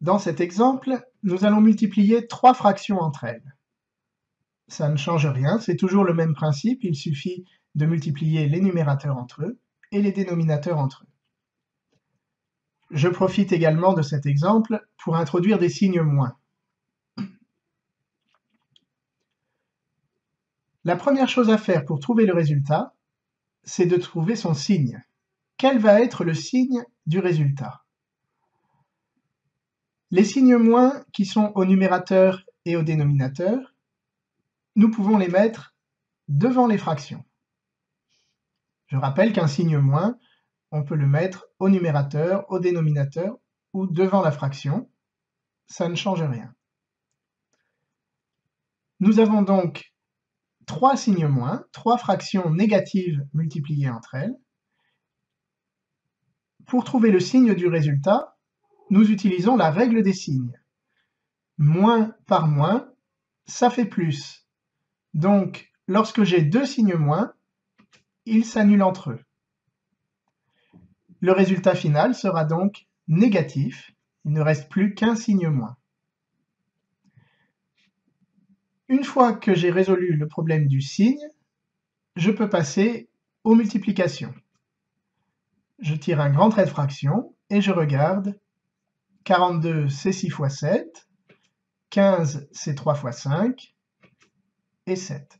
Dans cet exemple, nous allons multiplier trois fractions entre elles. Ça ne change rien, c'est toujours le même principe, il suffit de multiplier les numérateurs entre eux et les dénominateurs entre eux. Je profite également de cet exemple pour introduire des signes moins. La première chose à faire pour trouver le résultat, c'est de trouver son signe. Quel va être le signe du résultat? Les signes moins qui sont au numérateur et au dénominateur, nous pouvons les mettre devant les fractions. Je rappelle qu'un signe moins, on peut le mettre au numérateur, au dénominateur ou devant la fraction, ça ne change rien. Nous avons donc trois signes moins, trois fractions négatives multipliées entre elles. Pour trouver le signe du résultat, nous utilisons la règle des signes. Moins par moins, ça fait plus. Donc, lorsque j'ai deux signes moins, ils s'annulent entre eux. Le résultat final sera donc négatif, il ne reste plus qu'un signe moins. Une fois que j'ai résolu le problème du signe, je peux passer aux multiplications. Je tire un grand trait de fraction et je regarde. 42 c'est 6 fois 7, 15 c'est 3 fois 5 et 7.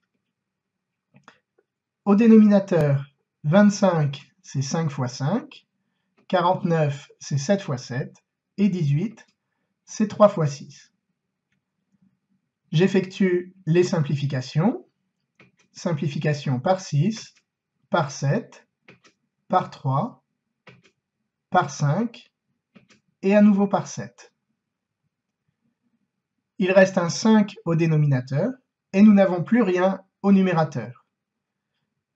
Au dénominateur, 25 c'est 5 fois 5, 49 c'est 7 fois 7 et 18 c'est 3 fois 6. J'effectue les simplifications. Simplification par 6, par 7, par 3, par 5 et à nouveau par 7. Il reste un 5 au dénominateur et nous n'avons plus rien au numérateur.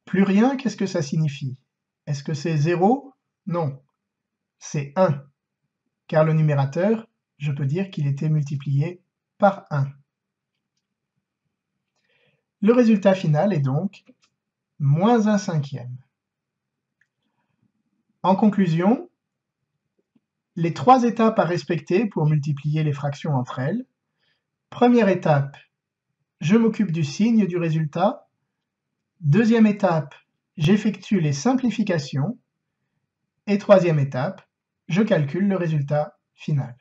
Plus rien, qu'est-ce que ça signifie? Est-ce que c'est 0? Non, c'est 1, car le numérateur, je peux dire qu'il était multiplié par 1. Le résultat final est donc moins 1/5. En conclusion, les trois étapes à respecter pour multiplier les fractions entre elles. Première étape, je m'occupe du signe du résultat. Deuxième étape, j'effectue les simplifications. Et troisième étape, je calcule le résultat final.